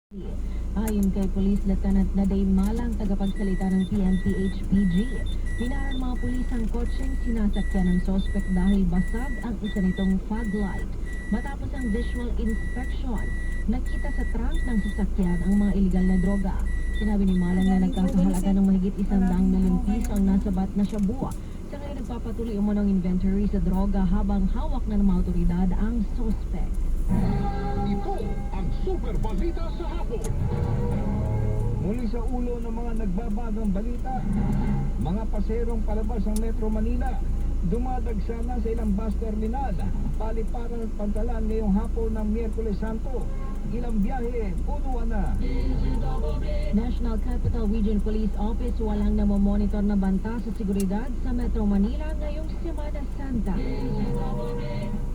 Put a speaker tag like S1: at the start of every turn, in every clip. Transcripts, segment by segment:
S1: Ayon kay Police Lieutenant Naday Malang, tagapagsalita ng PNP-HPG, pinaran mga pulis ang kotseng sinasakyan ng sospek dahil basag ang isa nitong fog light. Matapos ang visual inspection, nakita sa trunk ng sasakyan ang mga iligal na droga. Sinabi ni Malang na nagkakahalaga ng mahigit 100 milyong piso ang nasabat na shabu. Sa ngayon nagpapatuloy umunong inventory sa droga habang hawak na ng mga otoridad ang sospek.
S2: Ito ang Super Balita sa Hapon.
S3: Muli sa ulo ng mga nagbabagang balita, mga paserong palabas ng Metro Manila, dumadagsa na sa ilang bus terminal, paliparan at pantalan ngayong hapon ng Miyerkules Santo. Ilang biyahe, punuan na.
S1: National Capital Region Police Office walang namomonitor na banta sa seguridad sa Metro Manila ngayong Semana Santa.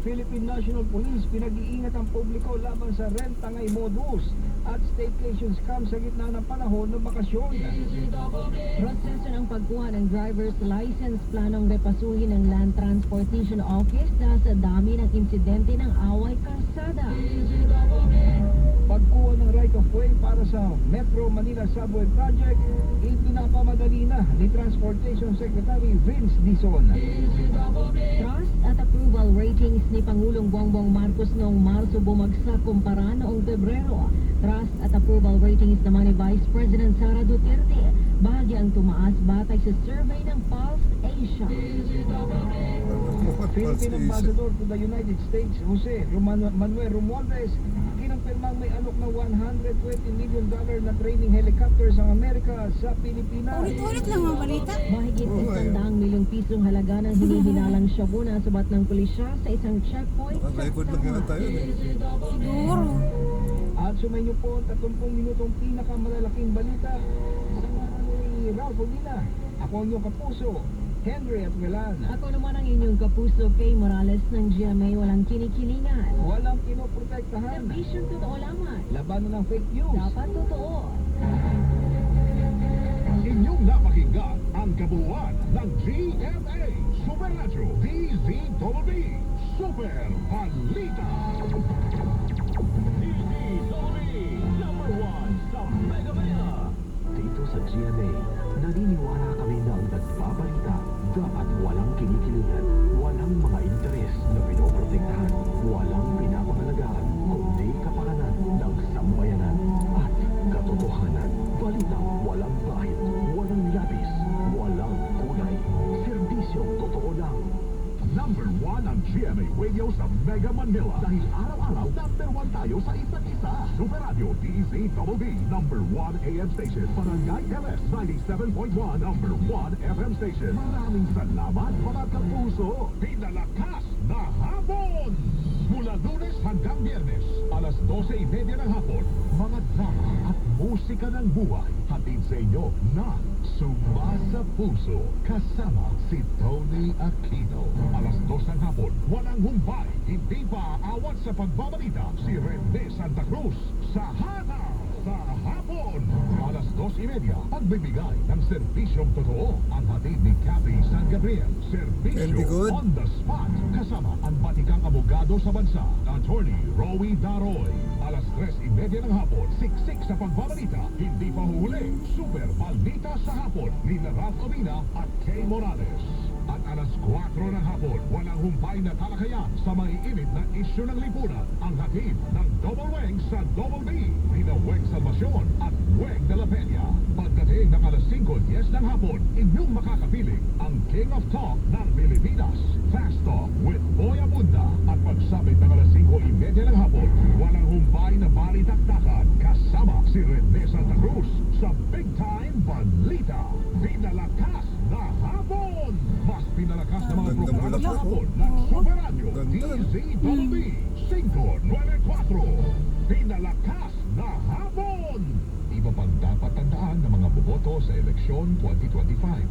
S3: Philippine National Police pinag-iingat ang publiko laban sa renta ngay modus at staycation scam sa gitna ng panahon ng bakasyon.
S1: Proseso ng pagkuha ng driver's license, planong repasuhin ng Land Transportation Office dahil sa dami ng insidente ng away kalsada.
S3: Pagkuha ng right of way para sa Metro Manila Subway Project, ipinapamadali na ni Transportation Secretary Vince Dizon.
S1: Trust at approval ratings ni Pangulong Bongbong Marcos noong Marso bumagsak kumpara noong Pebrero. Trust at approval ratings naman ni Vice President Sara Duterte, bahagyang tumaas batay sa survey ng Pulse Asia.
S3: Philippine Ambassador to the United States, Jose Manuel Romualdez, kinumpirmang may alok na $120 million na training helicopters ang Amerika sa Pilipinas.
S4: Ulit-ulit lang ang balita.
S1: Mahigit 100 milyong pisong halaga ng hinihinalang shabu na sabat ng pulisya sa isang checkpoint sa
S5: Record lang yun tayo.
S4: Siguro.
S3: At sumainyo po ang 30 minutong pinakamalalaking balita sa mga ni Ralph Ogina. Ako ang iyong kapuso, Henry at Velan.
S1: Ako naman ang inyong kapuso, Kay Morales ng GMA. Walang kinikilingan.
S3: Walang pinoprotektahan.
S1: Serbisyong totoo lamang.
S3: Labanan ng fake news.
S1: Dapat totoo.
S2: Inyong napakinggan ang kabuuan ng GMA Super Metro DZWB Super Balita. DZWB number 1 sa Mega Manila. Dito sa GMA, naniniwala kami na ang nagbabalita dapat walang kinikilingan, walang mga interes na pinoprotektahan, walang pinapangalagaan, kundi kapakanan ng sambayanan at katotohanan. Balita walang bahid, walang labis, walang kulay. Serbisyong totoo lang. Number 1 ang GMA Radio sa Mega Manila. Dahil araw-araw, number 1 tayo sa isa't isa. Super Radio DZWB, number 1 AM station. Barangay LS 97.1, number 1 FM station. Maraming salamat mga kapuso. Pinalakas na hapon! Mula Lunes hanggang Biyernes, alas 12:30 ng hapon, mga drama at musika ng buhay. Hatid sa inyo na Suma sa Puso. Kasama si Tony Aquino. Alas 2 ng hapon, walang humpay, hindi pa aawat sa pagbabalita. Si Rene Santa Cruz sa Hana sa Hapon. Alas 2:30, pagbibigay ng serbisyong totoo. Ang hatid ni Cathy San Gabriel. Serbisyo on the spot. Kasama ang batikang abogado sa bansa, Attorney Rowie Daroy. Alas 3:30 ng hapon, siksik sa pagbabalita. Hindi pa huli. Super Balita sa Hapon ni Ralph Ogina at Kay Morales. At alas 4 ng hapon, walang humpay na talakayan sa maiinit na isyu ng lipunan. Ang hatid ng Double Weng sa Double B ni Weng Salvacion at Weng de la Peña. Pagdating ng alas 5:10 ng hapon, inyong makakapiling ang King of Talk ng Pilipinas, Fast Talk with Boy Abunda. At pagsabit ng alas 5:30 ng hapon, walang humpay na balitaktakan kasama si Rene Santa Cruz sa Big Time Balita. Pinalakas na hapon! Mas pinalakas na mga programa sa hapon ng Super Radio DZWB 594. Pinalakas na hapon! Iba pang dapat tandaan ng mga boboto sa eleksyon 2025.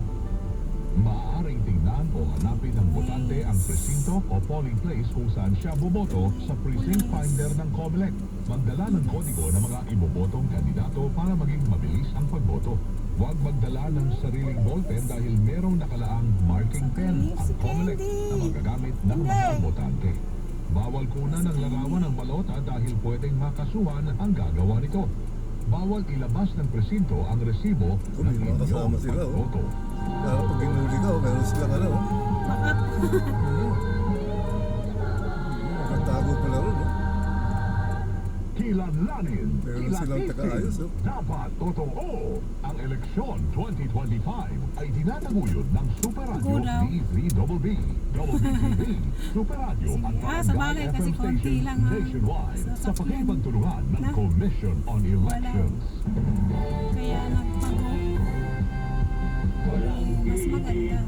S2: Maaaring tingnan o hanapin ng botante ang presinto o polling place kung saan siya boboto sa precinct finder ng COMELEC. Magdala ng kodigo ng mga ibobotong kandidato para maging mabilis ang pagboto. Huwag magdala ng sariling ballpen dahil merong nakalaang marking pen ang COMELEC na magagamit ng mga botante. Bawal kunan ng larawan ng balota dahil pwedeng makasuhan ang gagawa nito. bawal ilabas ng presinto ang resibo
S5: Kung
S2: ng
S5: may mga kasama
S2: inyong
S5: sila, oh.
S2: pagboto.
S5: Lalo pag inuli ka, meron silang ano,
S4: Baka.
S5: nakatago pala ron, no?
S2: Kilalanin,
S5: Meron silang taga-ayos, oh.
S2: Dapat totoo. Ang eleksyon 2025 ay tinataguyod ng Super Radio
S4: Go daw.
S2: D3BB, WBTV, Super Radio
S4: Sige.
S2: at
S4: Ah, sa bagay,
S2: FM
S4: kasi konti
S2: stations
S4: lang ang
S2: nationwide sa
S4: sasakyan.
S2: pakikipagtulungan ng
S4: Na?
S2: Commission on Elections.
S4: Kaya nagpago. Mas maganda.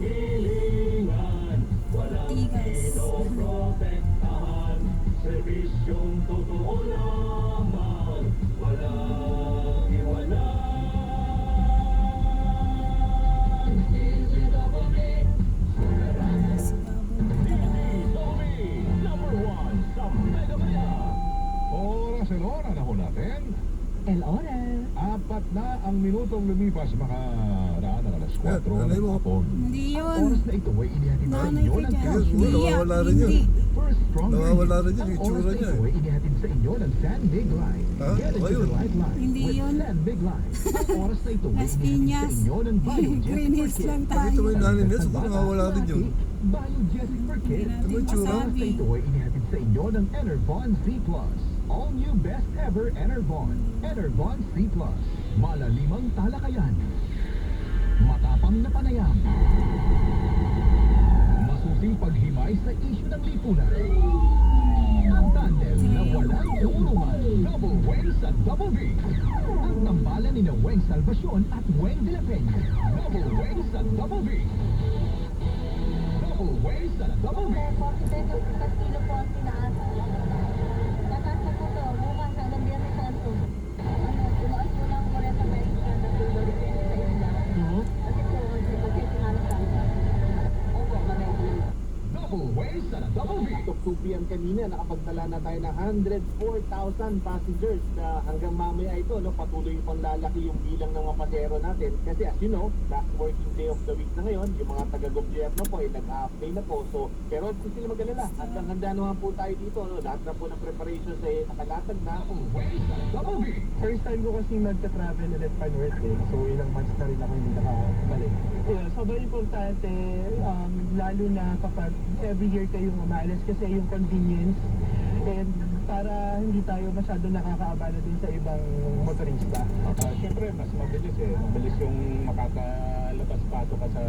S4: Tigas.
S2: Servisyong totoo lamang, walang iwala.
S4: Mas
S2: Number 1 sa Mega Manila. Oras and hora na ho natin.
S1: El Ora.
S2: 4 na ang minutong lumipas, makaraan ng alas 4
S5: Yan, nanay
S2: ng
S5: mo.
S2: hapon.
S4: Hindi yun.
S2: Oras na ito ay inihatid sa
S4: Nanay
S2: inyo
S4: ko
S2: ng
S4: dyan.
S5: Yes,
S4: Hindi
S5: nawawala
S4: yan.
S5: rin yun.
S4: Hindi.
S2: First Stronger
S5: Nawawala rin
S2: Youth.
S5: yun,
S2: Ang
S5: itsura
S2: oras na
S5: niya,
S2: ito
S5: eh.
S2: ay inihatid sa inyo ng San Mig Line.
S5: Ha?
S2: Get into
S5: Ayun.
S2: the right line
S4: Hindi
S2: with
S4: yun.
S2: San Mig Line. Ang oras na ito ay
S4: Las
S2: inihatid
S4: Piñas.
S2: sa inyo ng Biogesic
S4: Green Hills
S2: for
S4: lang
S2: Kids.
S5: Pag ito
S4: tayo.
S5: may nanin yan, siguro nawawala rin yun.
S2: Biogesic for Kids.
S4: Hindi natin
S5: Ano itsura?
S2: Ang oras na
S4: masabi.
S2: ito ay inihatid sa inyo ng Enervon Z+. All new best ever Enervon. Enervon Z+. Malalimang talakayan. Matapang na panayam. Masusing paghimay sa isyu ng lipunan. Ang tandem na walang urungan. Double Weng sa Double V. Ang tambalan ni na Weng Salvacion at Weng de la Peña. Double Weng sa Double V. Double Weng sa Double V.
S6: 40 pesos per kilo po ang tinaas. Tataas na po to, bukas hanggang Biyernes Santo. Tumaas po ng 40 pesos kada kilo, depende sa isla. Kasi po, kasi Semana Santa. Opo, mamaya.
S2: Double Weng sa Double V.
S7: Top 2 p.m. kanina, nakapagtala na tayo ng 104,000 passengers na hanggang mamaya ito, no, patuloy pang lalaki yung bilang ng mga pasero natin. Kasi as you know, last working day of the week na ngayon, yung mga taga-gobyerno po ay nag-a-apply na po. So, pero kung sila mag-alala, handa naman po tayo dito. No? Lahat na po ng preparations ay nakalatag na.
S2: Double Weng sa Double V.
S8: First time ko kasi magta-travel ulit pa north eh. So ilang months na rin ako hindi nakabalik. Yeah, sobrang importante, lalo na kapag every year kayong umalis kasi yung convenience and para hindi tayo masyado nakakaabala din sa ibang motorista.
S3: Siyempre, mas mabilis eh. Mabilis yung makakalabas-pasok ka sa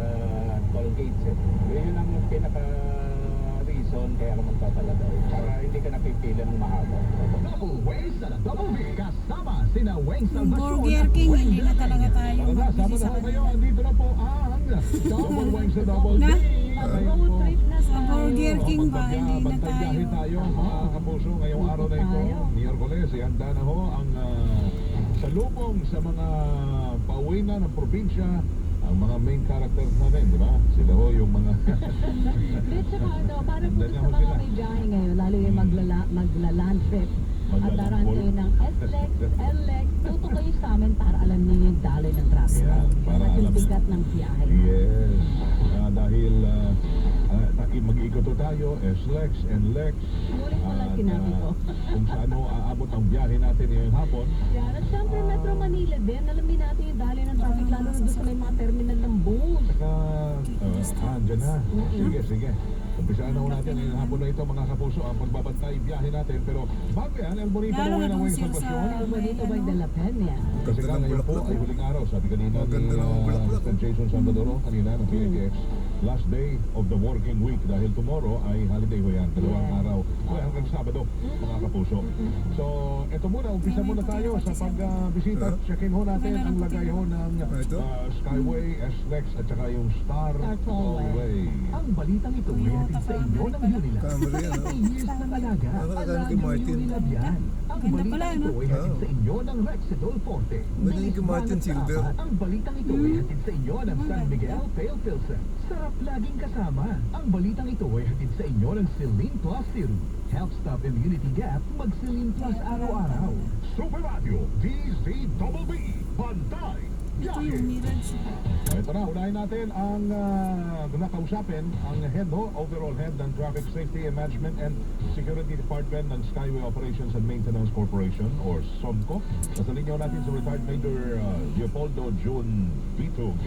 S3: toll gates eh. Yun ang pinaka-reason kaya ka magpapalada eh. Para hindi ka napipila ng mahaba.
S2: Double Weng sa Double V. Kasama sina Weng
S4: Yung
S2: Salvacion
S4: Burger
S2: at
S4: King,
S2: Weng
S4: hindi
S2: de
S4: na
S2: la
S4: talaga
S2: Peña.
S4: tayo
S2: Tara na, sama
S4: magbisi
S2: na
S4: sa
S2: ho kayo.
S4: kanila.
S2: Andito na po ang Double Weng sa Double V.
S4: Na?
S1: Road trip na
S4: Sa
S1: tayo.
S4: Burger King ba?
S2: Magpagya-
S4: Hindi na
S2: magpagyahe
S4: tayo.
S2: tayo mga kapuso ngayong araw na ito.
S1: Tayo.
S2: Miyerkules, ihanda na ho ang salubong sa mga pauwi na ng probinsya. Ang mga main characters natin, di ba? Sila ho yung mga...
S1: Bitch, ano, para po
S2: Ganyan
S1: sa
S2: ho
S1: mga
S2: sila.
S1: may biyahe ngayon, lalo yung magla-land trip. At
S2: Magla-land
S1: daraan
S2: pool.
S1: kayo ng SLEX, LLEX, tuto kayo sa amin para alam niyo yung daloy ng traffic.
S2: Yan, para
S1: At yung
S2: alam-
S1: bigat ng biyahe.
S2: Yes. Dahil mag-iikot ho tayo, SLEX and LEX.
S1: Sulit mo lang
S2: At,
S1: sinabi ko.
S2: kung saan ho aabot ang biyahe natin ngayong hapon.
S1: Yan. At syempre, Metro Manila din. Alam din natin yung daloy ng traffic, lalo na doon sa may mga terminal ng bus.
S2: Saka, andyan na. Sige, sige. Umpisaan na ho natin ngayong hapon na ito mga kapuso ang pagbabantay biyahe natin. Pero bago yan, El Bonito
S4: Lalo
S2: na
S4: na
S2: ng
S4: kung
S2: Weng
S4: sila
S2: Salvacion.
S4: sa-
S1: Ang bonito by De La Peña.
S2: Kasi
S5: Ganda
S2: nga
S5: ng
S2: ngayon po
S5: bulaklak,
S2: ay
S5: oh.
S2: huling araw. Sabi kanina
S5: Ang ganda
S2: ni
S5: ng bulaklak,
S2: Mr. Jason Salvadoro kanina ng PHX. Last day of the working week dahil tomorrow ay holiday ho yan. Dalawang
S1: Yeah.
S2: araw. Well, hanggang Sabado mga kapuso. So, eto muna. Umpisa muna tayo sa pagbisita at check-in ho natin ang lagay ho ng
S5: Ito?
S2: Skyway, SLEX at saka yung Star
S1: Star Tollway.
S2: Tollway. Ang balitang ito ay hatid sa inyo ng Unilab.
S5: Camera yan,
S2: May years ng alaga.
S5: Nakakagaling kay Martin.
S2: Unilab yan. Ang
S4: Ganda
S2: balitang
S4: pala,
S2: ito
S4: no?
S2: ay hatid sa inyo ng Rexidol Forte.
S5: Magaling kay Martin Silver.
S2: Ang balitang ito ay hatid sa inyo ng San Miguel Pale Pilsen. Sarap laging kasama. Ang balitang ito ay hatid sa inyo ng Celine Plus Serum. Help stop immunity gap, mag-Celine Plus araw-araw. Super Radio, DZBB, Pantay,
S4: Ito yung Mirage.
S2: Ito na, unahin natin ang nakausapin ang overall head ng Traffic Safety and Management and Security Department ng Skyway Operations and Maintenance Corporation or SOMCO. Nasa linyaw natin si retired Major Leopoldo June Bitug.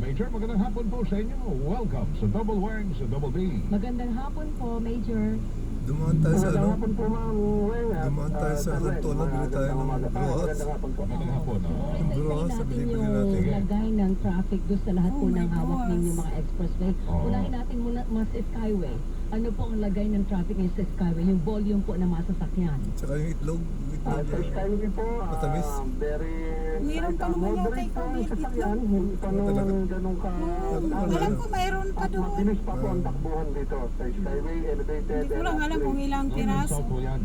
S2: Major, magandang hapon po sa inyo. Welcome sa Double Wang sa Double B.
S1: Magandang hapon po, Major.
S5: Dumaan tayo sa ano?
S8: Hapon po, Ma'am Weng.
S5: Dumaan tayo sa kanto na bili tayo ng brohats.
S8: Magandang hapon po.
S2: Magandang hapon.
S5: Yung brohats na
S1: natin
S5: binibili
S1: yung
S5: natin.
S1: lagay ng traffic doon sa lahat po
S4: Oh my
S1: ng hawak
S4: gosh.
S1: ninyo mga expressway.
S2: Oo.
S1: Unahin natin muna mas Skyway. Ano po ang lagay ng traffic ngayon sa Skyway? Yung volume po na masasakyan.
S5: Tsaka yung itlog.
S8: Sa Skyway po,
S5: Matamis.
S8: very
S4: Meron pa naman yata
S8: moderate
S4: ikaw,
S8: po ang
S4: may
S8: sasakyan. Hindi pa naman ganun ka
S4: Alam ko mayroon pa
S8: at
S4: doon.
S8: mabilis pa po ang takbuhan dito sa Skyway, elevated.
S4: Hindi ko lang alam kung ilang
S2: North and
S4: piraso.
S2: South po yan.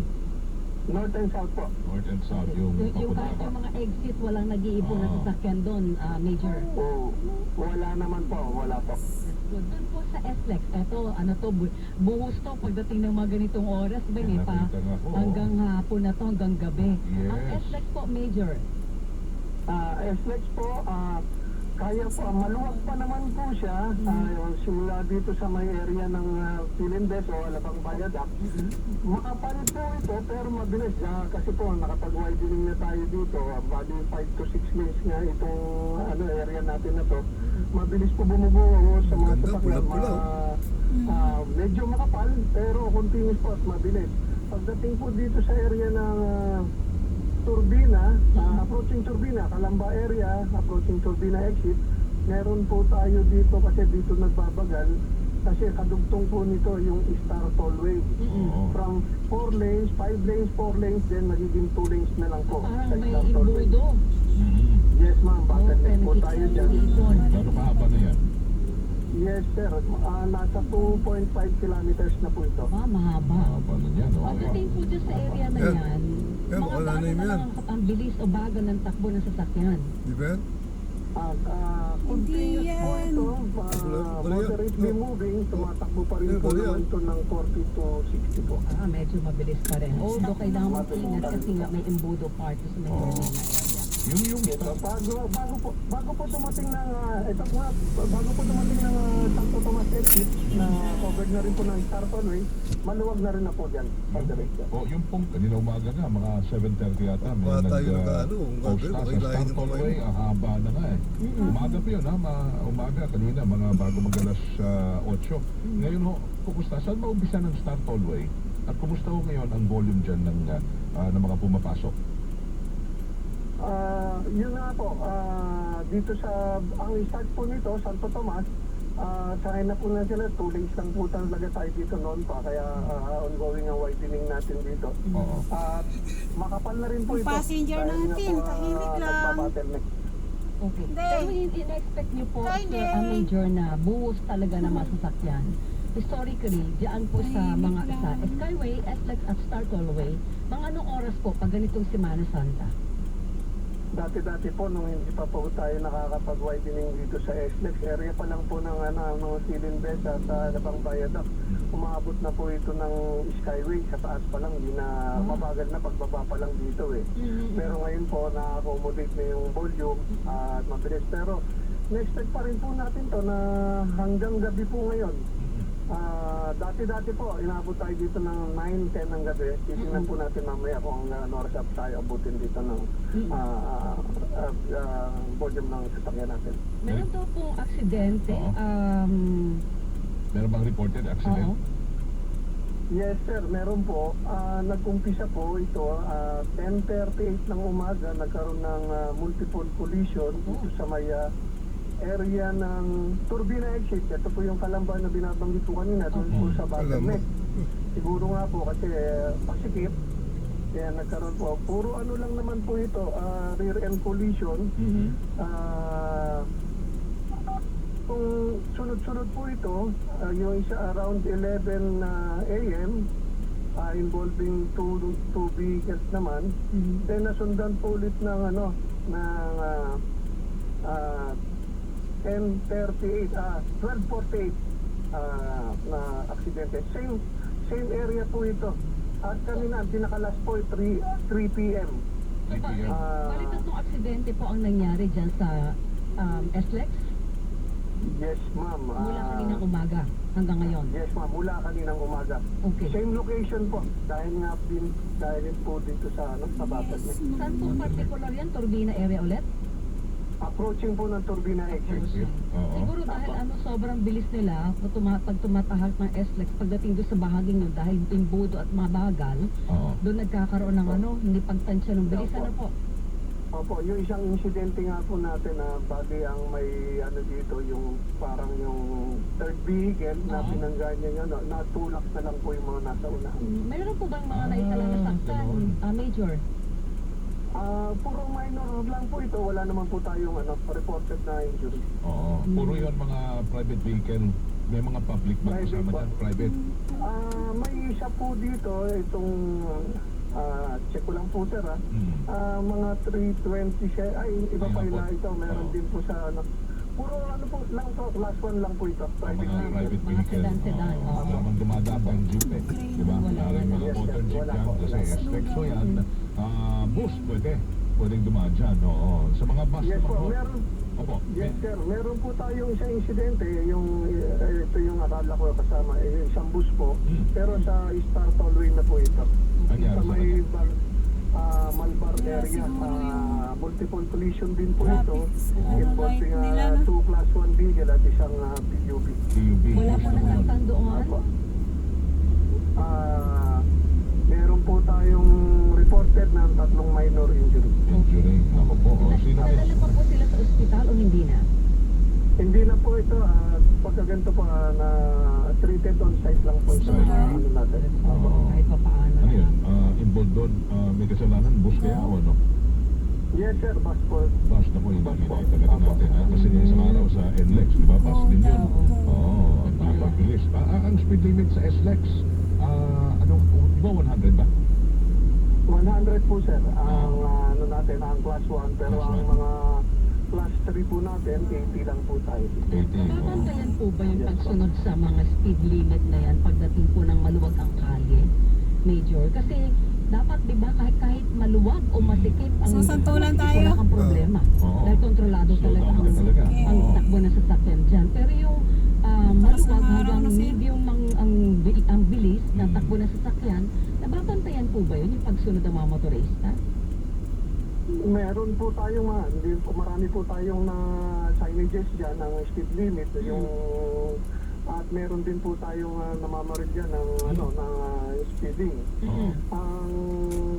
S8: North and South po.
S2: North and South yung
S1: Yung kahit
S2: papunta.
S1: yung mga exit, walang nag-iipon na
S2: Oo.
S1: sasakyan doon, Major.
S8: O, wala naman po, wala po.
S1: Good. Doon po sa SLEX, eto, ano to, buhos to pagdating ng mga ganitong oras, ba
S2: Yan,
S1: pa
S2: nakita nga po.
S1: hanggang hapon na to, hanggang gabi.
S2: Yes.
S1: Ang SLEX po, Major.
S8: SLEX po, kaya po, maluwag pa naman po siya. Simula dito sa may area ng Pilindes o Alabang Viaduct. Makapalit po ito, pero mabilis. Kasi po, nakapag-widening na tayo dito. Bali 5 to 6 lanes nga itong area natin na to. Mabilis po bumubuo sa mga
S5: Ganda,
S8: sasakyan.
S5: pula-pula.
S8: Medyo makapal, pero continuous po at mabilis. Pagdating po dito sa area ng Turbina, approaching Turbina, Calamba area, approaching Turbina exit, meron po tayo dito kasi dito nagbabagal kasi kadugtong po nito yung Star Tollway.
S2: Oo.
S8: From 4 lanes, 5 lanes, 4 lanes, then magiging 2 lanes na lang po
S1: Parang
S8: sa
S1: may
S8: Star Tollway.
S1: imbudo.
S8: Yes ma'am, bottleneck po tayo dyan.
S2: Gano'ng kahaba na yan?
S8: Yes sir, nasa 2.5 kilometers na po ito.
S1: Mahaba.
S2: Mahaba na yan. Okay.
S1: Pagdating po dyan sa area na
S5: Yan.
S1: yan,
S5: Yan,
S1: mga
S5: wala na
S1: gaano
S5: yun
S1: na
S5: yan.
S1: lang ang bilis o baga ng takbo ng sasakyan?
S5: Di ba?
S8: Continuous
S4: Hindi
S8: po
S4: yan.
S8: ito,
S5: Bariya.
S8: moderately moving, tumatakbo pa rin po
S5: Bariya.
S8: naman ito ng 40 to 60 po.
S1: Medyo mabilis pa rin. Although kailangan mag-ingat kasi nga may imbudo part sa may area na area.
S2: Yung
S8: Ito, bago po dumating ng ito po bago po dumating ng Santo Tomas exit na covered na rin po ng Star Tollway, maluwag na rin na po diyan pagdiretso.
S2: yung pong kanina umaga nga, mga 7:30 yata, may
S5: Baka tayo nag-ano,
S2: post
S5: gagawin,
S2: na sa
S5: okay, lahin
S2: Star
S5: yung
S2: Tollway,
S5: kamay.
S2: ang haba na nga eh. Umaga pa yun ha, umaga kanina, mga bago mag-alas 8. Ngayon ho, kumusta? Saan maumpisa ng Star Tollway? At kumusta ho ngayon ang volume dyan ng mga pumapasok?
S8: Yun nga po, dito sa, ang start po nito, Santo Tomas, sakay na po na sila, 2 lanes lang po talaga tayo dito noon pa, kaya ongoing ang widening natin dito.
S2: Oo.
S8: At makapal na rin po
S4: Yung
S8: ito.
S4: passenger
S8: dahil nga
S4: natin,
S8: po,
S4: tahimik lang.
S8: nagbabottleneck.
S1: Okay.
S4: Hindi.
S1: Pero in-expect niyo po
S4: Hindi.
S1: sa Major na buhos talaga na masasakyan. Historically, diyan po sa
S4: Tahimik
S1: mga
S4: lang.
S1: sa Skyway, SLEX at Star Tollway, mga anong oras po pag ganitong Semana Santa?
S8: Dati-dati po, nung hindi pa po tayo nakakapag-widening dito sa SLEX, area pa lang po ng Silindes at Alabang Viaduct. Umabot na po ito ng Skyway, sa taas pa lang, hindi na mabagal na pagbaba pa lang dito eh. Pero ngayon po, na-accommodate na yung volume at mabilis. Pero na-expect pa rin po natin to na hanggang gabi po ngayon. Dati-dati po, inabot tayo dito ng 9-10 ng gabi. Titingnan po natin mamaya kung ano oras up tayo abutin dito ng volume ng sasakyan natin.
S1: Meron daw pong aksidente.
S2: Meron bang reported accident?
S1: Oo.
S8: Yes sir, meron po. Nag-umpisa po ito, 10:38 ng umaga, nagkaroon ng multiple collision dito sa may area ng Turbina exit. Ito po yung Calamba na binabanggit ko kanina, doon po sa bottleneck. Siguro nga po kasi pasikip. Kaya nagkaroon po. Puro ano lang naman po ito, rear end collision. Kung sunod-sunod po ito, yung isa around 11 a.m. Involving two vehicles naman. Then nasundan po ulit ng ng 12:48 na aksidente. Same area po ito. At kanina, ang pinaka-last po 3 p.m.
S2: 8 p.m.
S1: Bali tatlong aksidente po ang nangyari dyan sa SLEX
S7: Yes, ma'am.
S1: mula kaninang umaga hanggang ngayon.
S7: Yes, ma'am. Mula kaninang umaga.
S1: Okay.
S7: Same location po. Dahil po dito sa, sa Batat.
S1: Saan po particular yan? Turbina area ulit?
S7: Approaching po ng Turbina Exit.
S2: Oo.
S1: Siguro dahil sobrang bilis nila pag tumatahak ng SLEX pagdating doon sa bahaging yun dahil imbudo at mabagal,
S2: Oo.
S1: doon nagkakaroon ng hindi pagtansya ng bilis. Ano po?
S7: Opo, yung isang insidente nga po natin na bali ang may dito, yung parang yung third vehicle na pinanggan niya yun, natulak na lang po yung mga nasa unahan.
S1: Mayroon po bang mga naisala na saktan, Major?
S7: Puro minor lang po ito, wala naman po tayong reported na injury.
S2: Oo. Puro yun mga private vehicle. May mga public ba
S7: Private
S2: kasama
S7: ba?
S2: dyan? Private.
S7: May isa po dito, itong check ko lang po sir mga 320 siya, ay iba pa
S2: Ayun
S7: yun
S2: po.
S7: ito, meron
S2: Oo.
S7: din po sa puro po lang to, last one lang po ito, private
S2: Mga
S7: vehicle.
S2: private
S1: Mga
S2: vehicle.
S1: sedan.
S2: Oo.
S1: Oo.
S2: Lamang dumadaan ang jeep eh. Diba?
S1: Wala.
S2: Maraming mga
S7: Yes,
S2: motor
S7: yes,
S2: jeep
S7: wala
S2: yan.
S7: po.
S2: Kasi SLEX so yan. Bus pwedeng dumaan dyan. Oo. Sa mga bus
S7: Yes
S2: naman
S7: po,
S2: po.
S7: meron.
S2: Opo.
S7: Yes sir, meron po tayong isang insidente, ito yung akala ko kasama, isang bus po, pero sa Star Tollway na po ito.
S2: Nangyari
S7: Sa
S2: sa
S7: may
S2: kanya.
S7: Malbar
S4: Yeah,
S7: area,
S4: siguro yung
S7: multiple collision din po ito,
S4: traffic,
S7: involving
S4: light nila, no?
S7: 2 plus 1 vehicle at isang PUV.
S2: PUV.
S1: Wala po nasaktan doon?
S7: Meron po tayong reported na 3 minor injury.
S2: Injury. Ako po. O, sino
S1: Nadala pa po sila sa ospital o hindi na?
S7: Hindi na po ito, pagka ganito po, na treated on site lang po sa natin.
S2: Oo.
S1: Kahit pa paano.
S2: Ano yun? Involved doon? May kasalanan? Bus kaya o ano?
S7: Yes sir, bus po.
S2: Bus na po yung nakita natin. Kasi yung isang araw sa NLEX, di ba? Bus din yun. Oo. Ang bilis. Ang speed limit sa SLEX, di ba 100 ba?
S7: 100 po sir, ang natin, ang class 1, pero
S2: Class
S7: ang
S2: 1.
S7: mga class 3 po natin, 80 lang po tayo.
S2: 80.
S1: Babantayan po ba yung pagsunod sa mga speed limit na yan pagdating po ng maluwag ang kalye, Major? Kasi dapat, di ba, kahit maluwag o masikip ang
S4: Sasantulan tayo.
S1: wala kang problema.
S2: Oo.
S1: Dahil kontrolado
S2: So,
S1: talaga
S2: tama talaga.
S1: ang takbo ng sasakyan dyan. Pero yung maluwag
S4: Sa araw
S1: hanggang
S4: na siya.
S1: medium ang bilis ng takbo ng sasakyan, nababantayan po ba yun yung pagsunod ng mga motorista?
S7: Meron po tayong marami po tayong na signages dyan ng speed limit, yung at meron din po tayong namamaril dyan ng ng speeding.
S2: Oo.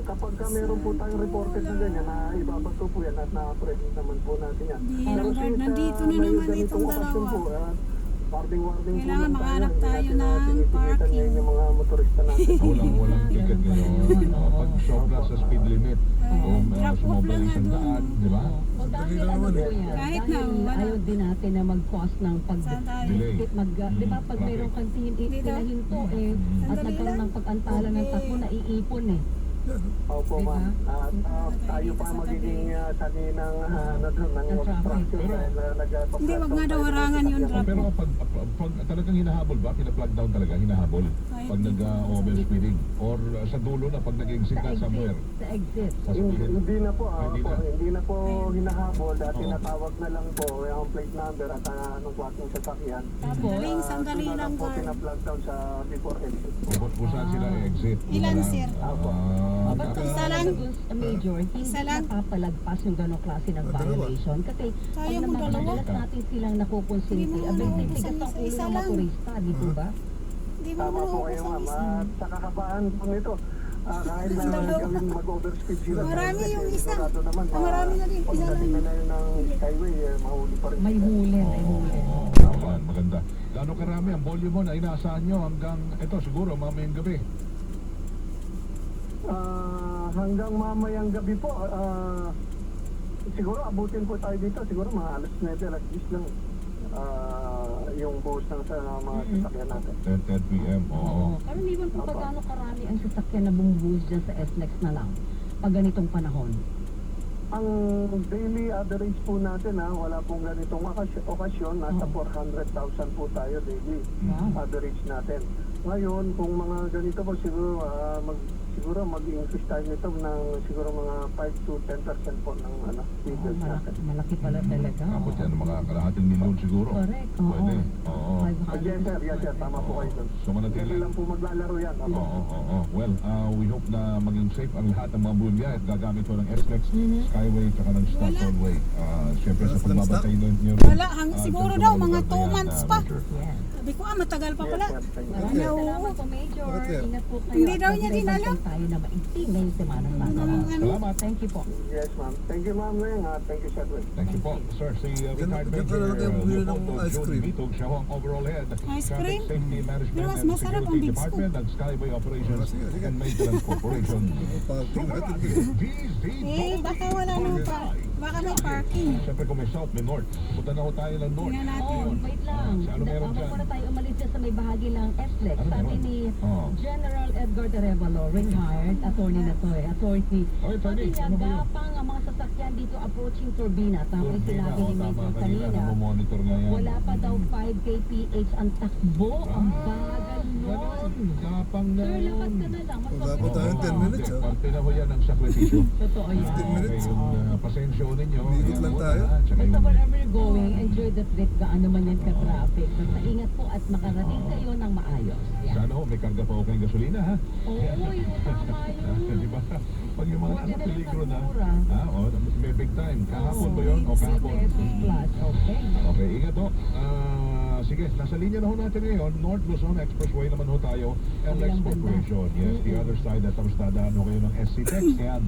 S7: Kapag meron po tayong reported na ganyan, na ibabato po yan at na-present naman po natin yan.
S4: Di,
S7: Pero
S4: Lord,
S7: since,
S4: nandito na
S7: may
S4: naman
S7: ganitong
S4: itong
S7: okasyon
S4: dalawa.
S7: po, warning
S4: Kailangan
S7: po lang
S4: makahanap
S7: tayo,
S4: tayo
S7: hindi natin
S4: ng
S7: tinitilitan
S4: parking.
S7: ngayon yung mga motorista natin.
S2: Walang ticket ngayon. Pag sobra sa speed limit, kung
S4: drop off
S2: sumobra
S4: lang
S2: yung
S4: nga
S2: isang
S4: doon.
S2: daan, di ba?
S1: O dahil
S5: Madali
S1: ano
S5: naman
S1: po
S5: eh.
S1: yan?
S4: Kahit
S1: Dahil
S4: na, wala.
S1: ayaw din natin na mag-cause ng
S4: Saan tayo?
S2: Delay.
S1: di ba pag
S2: Traffic.
S1: mayroong kang
S4: Dito.
S1: tinahinto at
S4: Sandali
S1: nagkaroon
S4: lang.
S1: ng pag-antala ng takbo, naiipon eh.
S7: Opo,
S1: Diba?
S7: ma'am. At tayo pa magiging sanay ng obstruction dahil nagpaplag.
S4: Hindi, wag nga daw harangan yun, drop.
S2: Pero pag talagang hinahabol ba? Pina-plug down talaga, hinahabol? Pag nag-overspeeding? Or sa dulo na pag nag-exit
S1: Sa
S2: na somewhere?
S1: exit.
S2: Sa speed?
S7: Hindi na po,
S2: Hindi na.
S7: hinahabol at
S2: Oo.
S7: tinatawag na lang po yung plate number at anong klaseng sasakyan.
S1: Tapos,
S4: Sandali
S7: Doon na
S4: lang,
S7: po
S4: guard.
S7: pina-plug down sa before exit.
S2: Kung saan sila exit?
S4: Ilan, sir?
S1: Isa lang. Major, hindi
S4: Isa lang.
S1: napapalagpas yung ganong klase ng violation. Kasi pag
S4: Kaya mo dalawa.
S1: madalas natin silang nakukonsinti,
S4: Hindi mo
S1: abay,
S4: naman
S1: tigas ang
S4: isa
S1: ulo ng
S4: lang.
S1: motorista, di po ba?
S4: Hindi mo
S7: Tama po kayo, ma'am. At sa kakapaan po nito, kahit na gawin mag-overspeed sila.
S4: Marami yung isa.
S7: Sigurado naman,
S4: Marami na din. Isa
S7: pagdating
S4: lang.
S7: na yun ng skyway, mahuli pa rin.
S1: May huli, may huli.
S2: Yan, maganda. Gano'ng karami ang volume mo na inaasahan nyo hanggang, ito siguro, mamayang gabi?
S7: Hanggang mamayang gabi po, siguro abutin po tayo dito, siguro mga alas 9, alas 10 lang yung buhos ng sa mga sasakyan natin.
S2: 10 p.m. Oo.
S1: Karaniwan po pa gaano karami ang sasakyan na bumubuhos dyan sa SLEX na lang pag ganitong panahon?
S7: Ang daily average po natin, wala pong ganitong okasyon, nasa 400,000 po tayo daily
S1: Wow.
S7: average natin. Ngayon, kung mga ganito po siguro
S8: siguro mag-increase tayo nito ng siguro mga 5 to 10% po ng vehicles natin.
S1: Malaki pala talaga.
S2: Tapos yan, mga kalahating milyon siguro.
S1: Correct. Oo.
S2: Pwede. Oo.
S1: 500.
S8: Yes sir, tama po kayo doon.
S2: So manatili.
S8: Kailan lang po maglalaro yan.
S2: Oo. Well, we hope na maging safe ang lahat ng mga bumibiyahe at gagamit ko ng SLEX, Skyway, tsaka ng Stockton Way. Siyempre sa pagbabantay nyo.
S4: Wala, siguro daw, mga 2 months pa.
S1: Yes.
S4: Sabi ko, matagal pa pala.
S1: Maraming salamat po, Major.
S5: Bakit yan?
S1: Ingat po kayo.
S4: Hindi
S1: At
S4: daw niya din
S1: mag-ibang
S4: alam.
S1: tayo na maigting ngayong semanang nasa.
S2: Salamat.
S1: Thank you po.
S8: Yes ma'am. Thank you ma'am Weng. Thank you sir.
S2: Thank you po, sir. Si retired
S5: Diyan ka
S2: Major
S5: na lang kayo bumili ng
S2: Leopoldo
S5: ice
S2: June
S5: cream.
S2: Bitog, siya ho ang overall head
S4: Ice
S2: Traffic
S4: cream?
S2: Safety Management
S4: Pero mas
S2: and
S4: masarap ang
S2: Security
S4: Big Scoop.
S2: Department ng Skyway Operations
S5: Sige, sige.
S2: and Maintenance Corporation.
S5: Parking natin.
S4: Baka wala nang baka may parking.
S2: Siyempre kung may south, may north. Punta na ho tayo ng north.
S4: Tingnan natin.
S1: Oh, wait lang.
S2: Sa ano meron
S1: Ako
S2: dyan?
S1: muna tayo umalis dyan sa may bahagi ng SLEX.
S2: Ano
S1: Sabi
S2: meron?
S1: ni
S2: Oo.
S1: General Edgar Terevalo, retired attorney na to eh. Attorney.
S2: Okay,
S1: Sabi
S2: Tony,
S1: niya,
S2: ano ba yun?
S1: gapang ang mga sasakyan dito approaching Turbina. Tapos sinabi ni
S2: tama
S1: Major
S2: kanina,
S1: kanina,
S2: namomonitor nga yan.
S1: wala pa daw 5 kph ang takbo. Ang bagal nun.
S2: Gapang na
S1: Sir,
S2: yun.
S1: lapat ka na lang. Mas
S5: Wala pa
S1: mabilis
S5: tayong
S1: pa.
S5: 10 minutes, ah.
S2: Parte na ho yan ng sakripisyo.
S1: Totoo yan.
S5: 15 minutes.
S2: Yung pasensyo ninyo.
S5: Ikot lang tayo.
S1: Basta wherever you're going, enjoy the trip, gaano man yan ka-traffic. Basta ingat po at makarating kayo ng maayos. Yan.
S2: Sana ho, may karga pa ho kayong gasolina, ha?
S1: Oo, yung tama yun.
S2: Di ba? Pag yung mga
S1: Huwag
S2: nasa
S1: din
S2: peligro na,
S1: sa mura.
S2: may big time. Kahapon ba yun? O kahapon?
S1: pesos plus. Okay.
S2: Okay, ingat ho. Sige, nasa linya na ho natin ngayon. North Luzon Expressway naman ho tayo. LX
S1: Kabilang banda.
S2: Corporation. Yes, the other side. At tapos dadaan ho kayo ng SC Tex. Yan.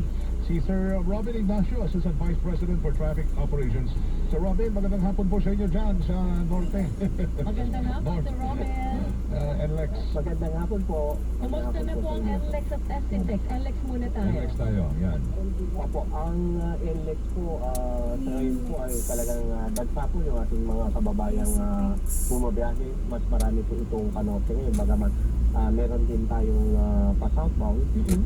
S2: Si Sir Robin Ignacio, Assistant Vice President for Traffic Operations. Sir Robin, magandang hapon po sa inyo dyan sa Norte.
S1: Magandang hapon,
S2: North.
S1: Sir Robin.
S2: NLEX.
S8: Magandang hapon po.
S1: Kumusta na po ang NLEX at SCTEX? NLEX muna tayo.
S2: NLEX tayo. Yan.
S7: Opo, ang NLEX po sa ngayon po ay talagang dagsa po yung ating mga kababayang bumabiyahe. Mas marami po itong kanote ngayon. Bagamat meron din tayong pa-southbound.
S5: Biro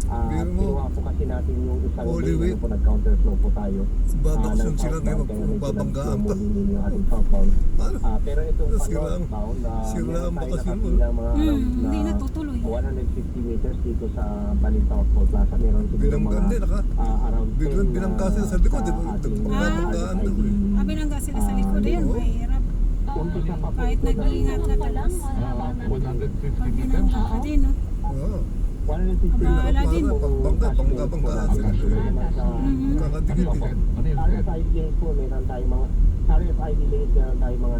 S5: mo.
S7: Kinuha po kasi natin yung isang
S5: Holy
S7: day
S5: week.
S7: na po nag-counterflow po tayo.
S5: Babakasyon
S7: ng
S5: sila
S7: southbound,
S5: ngayon,
S7: kaya
S5: puro
S7: medyo
S5: babanggaan
S7: nag-slow
S5: pa.
S7: mo din yung ating southbound.
S5: Ano?
S7: Pero itong
S5: Sira ang-
S7: pa-northbound,
S5: sira
S7: meron
S5: ang
S7: tayo
S5: bakasyon mo.
S7: nakapilang mga
S4: Hindi natutuloy.
S7: 150 meters dito sa Balita Outfall Plaza. Meron siguro
S5: Binanggan din,
S7: mga around 10
S5: biglang binangkasa sa likod, di ba?
S7: sa ating
S5: Babanggaan daw eh.
S4: Binangga sila sa likod. Ayun, mahirap.
S7: Umpisa pa po
S4: Kahit
S7: ito ng
S4: nag-iingat na
S1: pa lang,
S4: tapos.
S1: mahaba na.
S2: 150
S4: Pag
S2: meters.
S4: binangga ka din, no?
S5: Oo.
S7: 150
S4: Abala din.
S5: Pagbangga sila. Kakadikit eh.
S2: Ano yun?
S7: RFID lanes po, meron tayong mga RFID lanes, meron tayong mga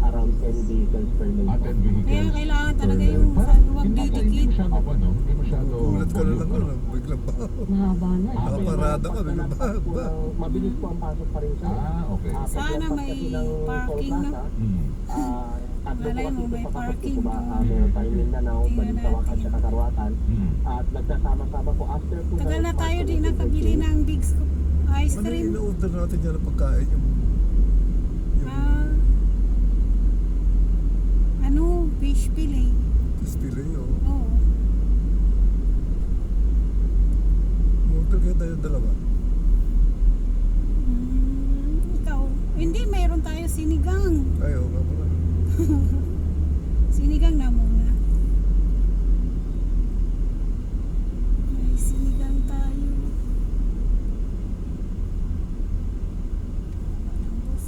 S7: around 10 vehicles per lane.
S2: Aten
S4: Kaya
S2: vehicles.
S4: kailangan talaga yung
S2: Parang
S4: huwag
S2: hindi
S4: didikit.
S2: masyado pa, no? Hindi masyado.
S5: Ulat ka na lang ano, biglang pa.
S1: Mahaba na. eh.
S5: Nakaparada ka, biglang ba?
S7: Mabilis po ang pasok pa rin sa
S2: Okay.
S4: Sana may parking, no? Malay mo, may parking.
S7: Meron tayong Mindanao,
S4: Tingnan
S7: Balintawak at
S4: natin.
S7: saka Karwatan. At nagsasama-sama po after po.
S4: Tagal na tayo din nakabili ng Big Scoop ice
S5: Ano yung
S4: cream.
S5: ina-order natin dyan ng pagkain? Yung
S4: Fish fillet.
S5: Distillery, oh.
S4: Oo.
S5: Order kaya tayo dalawa.
S4: Ikaw. Hindi, mayroon tayo sinigang.
S5: Ayaw nga pala.
S4: Sinigang na muna. May sinigang tayo. Tapos,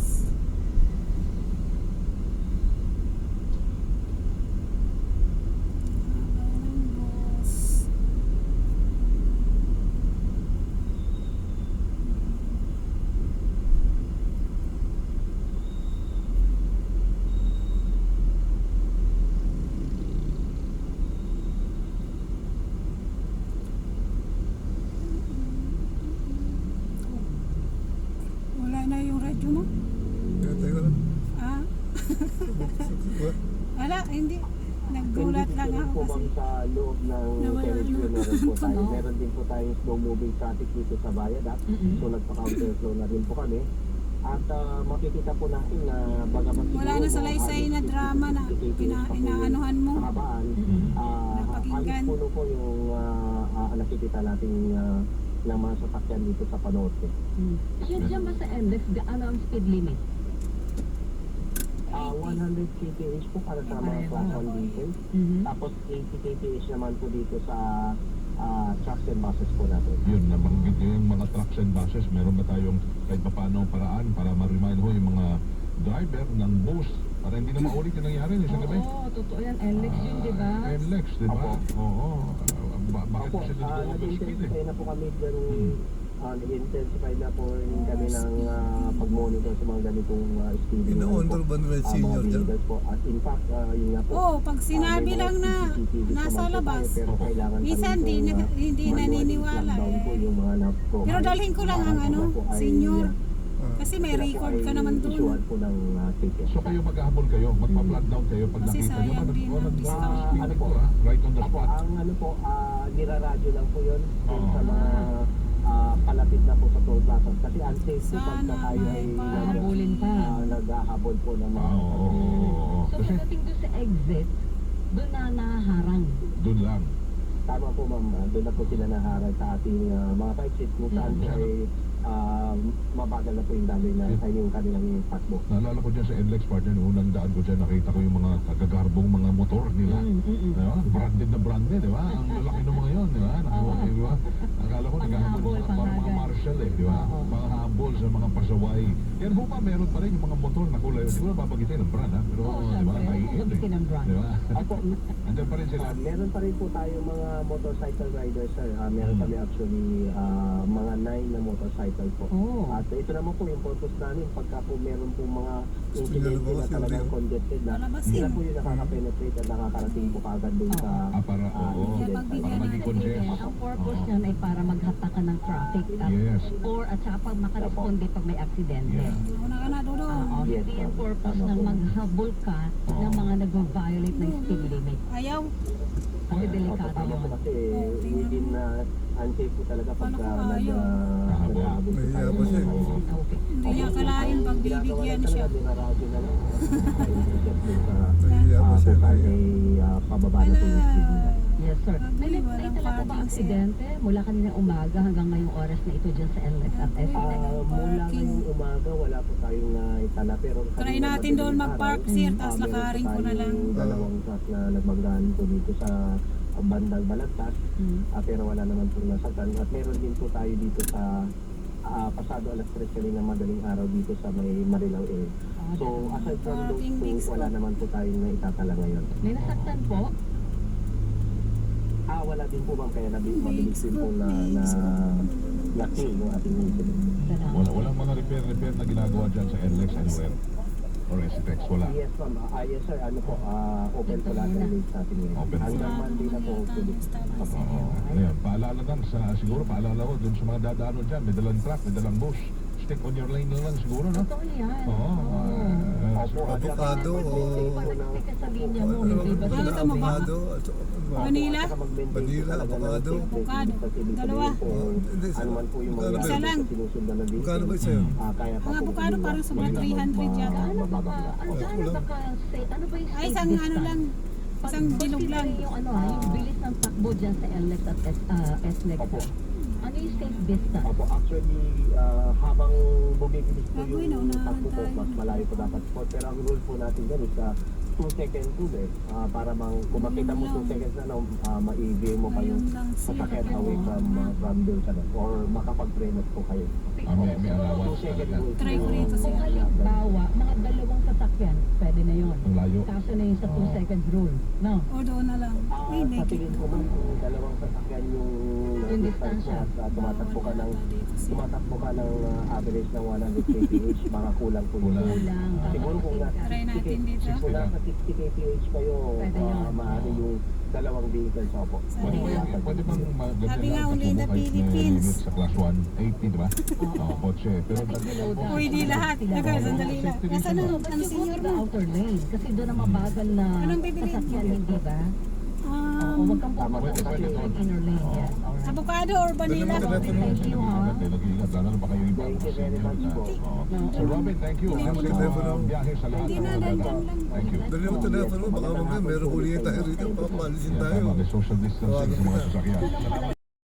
S4: boss. Wala na yung radyo mo?
S5: Kaya tayo lang.
S4: Ah? Wala, hindi. Naggulat lang ako
S7: po
S4: kasi.
S7: ma'am sa loob ng
S4: Nawala
S7: carriage
S4: na.
S7: wheel meron po tayo. Meron din po tayong slow moving traffic dito sa Viaduct. So nagpa-counterflow na rin po kami. At makikita po natin na bagamat
S4: Wala na sa laysay na drama na inaanuhan mo.
S7: sa kabaan,
S4: Napakinggan.
S7: ayos po yung nakikita natin na mga sasakyan dito sa Panote.
S1: Diyan ba sa NLEX, gaano ang speed limit?
S7: 100 kph po para sa mga class 1 vehicles. Tapos 80 kph naman po dito sa trucks and buses po natin.
S2: Yun, nabanggit nyo yung mga trucks and buses. Meron ba tayong kahit pa paano paraan para ma-remind ho yung mga driver ng bus para hindi na maulit yung nangyari niyo sa gabi?
S1: Oo, totoo yan. NLEX yun, di ba?
S2: NLEX, di ba?
S7: Opo.
S2: Oo. Bakit
S7: Opo,
S2: kasi nag-overspeed eh?
S7: nag-intensify na po kami dyan. Nag-intensify na po rin kami ng pag-monitor sa mga ganitong speeding.
S5: Ina-honor ba nila yung senior dyan?
S7: Po. At in fact, yun nga po.
S4: Oo, pag sinabi
S7: may mga
S4: lang na
S7: CCTV
S4: nasa
S7: naman po
S4: labas,
S7: tayo, pero kailangan
S4: minsan
S7: pa rin
S4: hindi
S7: po, manually
S4: naniniwala
S7: lockdown
S4: eh.
S7: po yung mga na-provide.
S4: Pero dalhin ko lang ang ano,
S7: po ay,
S4: senior.
S5: Ah.
S4: Kasi may
S7: sila po
S4: record ka
S7: ay
S4: naman dun.
S7: isuan po ng ticket.
S2: So kayo maghahabol kayo, magpa-flag down kayo pag
S4: Kasi
S2: nakita nyo
S4: sayang
S2: ba?
S4: din ang discount.
S2: Ano po, right on the
S7: Apo,
S2: spot.
S7: ang ano po, niraradyo lang po yun dun
S2: Oo.
S7: sa mga palapit na po sa toll plazas. Kasi unsafe po
S4: Sana
S7: pagka tayo ay
S4: may
S1: Hahabulin pa.
S7: naghahabol po ng mga
S2: Oo.
S1: So
S2: Kasi
S1: pagdating doon sa exit, doon na naharang.
S2: doon lang.
S7: tama po ma'am, doon na po sila naharag sa ating mga pa-exit kung saan po ay mabagal na po yung daloy na sa yung kanilang takbo.
S2: Naalala ko dyan sa NLEX partner, unang daan ko dyan, nakita ko yung mga kagagarbong mga motor nila. Di ba? Branded na branded, di ba? Ang lalaki ng mga yun, di ba? Di ba? Akala ko naghahabol,
S1: Panghabol,
S2: parang mga
S1: panghagal.
S2: marshal eh, di ba?
S1: Oo.
S2: Mga habol sa mga pasaway. Yan ho pa, meron pa rin yung mga motor na kulay. Di ba babagitin ng brand, ha? Pero,
S1: Oo,
S2: di ba?
S1: syempre.
S2: Naiin
S1: Babagitin ng brand.
S2: Di ba?
S7: Ako,
S2: Andyan pa rin sila.
S7: meron pa rin po tayo mga motorcycle riders sir. Meron kami actually mga 9 na motorcycle po.
S1: Oh.
S7: At ito naman po yung purpose namin pagka po meron po mga incidente
S5: Pinalabas
S7: na
S5: yung
S7: talagang
S5: rin.
S7: congested na
S4: Palabasin.
S7: sila po yung nakaka-penetrate at nakakarating po kagad doon sa
S2: Para, oo.
S7: incident.
S2: Para maging conscious.
S1: Ang purpose niyan ay para maghatakan ng traffic at
S2: Yes.
S1: or at saka pag makaresponde pag may aksidente.
S2: Yeah.
S4: Una ka na, Dodong.
S1: Oo,
S7: Yes,
S1: hindi ang
S7: ma'am.
S1: purpose
S7: Tama
S1: na
S7: po.
S1: maghabol ka ng mga nag-violate ng speed limit.
S4: Ayaw.
S1: Kasi
S7: Opo,
S1: delikado
S7: tama po
S1: yun.
S7: kasi within unsafe po talaga pagka
S4: Paano kung ayaw?
S7: naghahabol po
S5: Mahiya
S7: tayo.
S5: pa siya.
S2: Oo.
S1: Okay.
S4: Hindi niya kalain pag bibigyan siya.
S7: Dinaradyo na lang.
S5: Nahiya pa siya.
S7: Kung saan
S5: Nahiya.
S7: ay pababa na po yung speed limit.
S1: Yes, sir. May
S4: Walang
S1: naitala po ba
S4: parking, sir.
S1: aksidente mula kanina umaga hanggang ngayong oras na ito dyan sa NLEX at SLEX?
S7: Mula ngayong umaga, wala po tayong itala. Pero
S4: Try
S7: kanina
S4: natin doon
S7: madaling
S4: mag-park,
S7: araw,
S4: sir, tapos
S7: meron
S4: lakarin
S7: po
S4: ko na lang.
S7: tayong dalawang truck na nagbanggaan po dito sa bandang Balagtas. Pero wala naman po nasaktan. At meron din po tayo dito sa pasado alas 3 kanina madaling araw dito sa may Marilao area. So aside from those
S4: Parking big
S7: two, wala
S4: spot.
S7: naman po tayong naitatala ngayon.
S1: May nasaktan po?
S7: Wala din po bang kaya mabilis din po na kill yung ating incident.
S2: Walang mga repair na ginagawa dyan sa NLEX anywhere. Or STEX, wala.
S7: Yes ma'am, yes sir, ano po, open po lahat ng links natin ngayon.
S2: Open po.
S7: Hanggang Monday na po hopefully.
S2: Oo. Ngayon, paalala lang siguro paalala ko dun sa mga dadaanan dyan, may dalang truck, may dalang bus. Stick on your lane lang siguro, no?
S1: Totoo yan.
S2: Oo.
S7: Opo,
S5: Avocado o...
S1: Pag-stick ka sa linya mo,
S5: Ano
S1: hindi ba
S5: ba?
S4: Ano to, mababa?
S5: Avocado?
S4: Manila?
S5: Manila, avocado.
S4: Avocado. Dalawa.
S5: Hindi,
S7: Ano man po yung
S5: magkano
S7: mga
S5: ba
S4: Isa
S5: yun?
S4: lang.
S7: sinusundan na din.
S5: Magkano ba sa'yo?
S7: Kaya pa
S4: Ang
S7: po
S4: avocado
S7: yung,
S4: parang sobrang 300 yata.
S1: Ano ba ka? Ano ba ka? Ano ba yung
S4: Ay,
S1: safe
S4: isang ano
S1: distance?
S4: lang. Isang bilog lang.
S1: Considering yung yung bilis ng takbo dyan sa NLEX at SLEX.
S7: Opo.
S1: Ano yung safe distance?
S7: Opo, actually, habang bumibilis po
S4: Gagawin,
S7: yung
S4: naunahan
S7: takbo po,
S4: tayo.
S7: mas malayo po dapat po. Pero ang rule po natin dyan is 2 seconds rule eh. Para kung makita mo 2 seconds na, ma-EV mo pa yung
S4: Ayun lang, sir.
S7: sasakyan away from doon sa or makapag-prenos po kayo.
S2: May allowance
S7: 2 second
S2: talaga.
S7: rule.
S4: Try ko rito, sir.
S1: Kung halimbawa, mga dalawang sasakyan, pwede na yun.
S2: Ang layo.
S1: Kaso na yung sa 2 seconds rule. No?
S4: O doon na lang. Ay,
S7: Sa
S4: naked.
S7: tingin ko man, kung dalawang sasakyan yung
S1: Yung
S7: distance
S1: distansya.
S7: mo at tumatakbo ka ng
S4: Dito,
S7: average ng 100 kph, baka kulang po yun.
S1: Kulang.
S7: Siguro kung
S4: Try natin dito.
S7: kung nasa 60 kph kayo,
S1: Pwede yun.
S7: maaari yung dalawang vehicles opo.
S2: Pwede bang
S4: Sabi nga,
S2: ganyan
S4: only
S2: na
S4: the
S2: takbo kahit
S4: Philippines.
S2: limit sa class 1, 80, di ba? Oo, kotse. Pero
S4: Pwede lahat. Teka, sandali lang. Nasaan na
S1: But
S4: ang
S1: you go
S4: senior
S1: to the
S4: mo?
S1: outer lane kasi doon ang mabagal na
S4: Anong bibiliin mo?
S1: sasakyan, hindi ba? Oo, huwag kang pumunta sa
S2: Pwede doon.
S1: inner lane. Yes, alright.
S4: Avocado or vanilla?
S1: Thank you, ha?
S2: Nag-iingat, lalo na pa kayo iba.
S7: Thank you very much po.
S2: So Robin, thank you.
S5: Hindi mo telepono.
S2: Biyahe sa lahat.
S4: Hindi na,
S2: ng mga
S4: dandan
S2: daan.
S4: lang.
S2: Thank you.
S5: Dali mo telepono, baka mamaya meron huli tayo rito. Papalisin
S2: Yeah,
S5: tayo.
S2: tama, may social distancing sa mga sasakyan.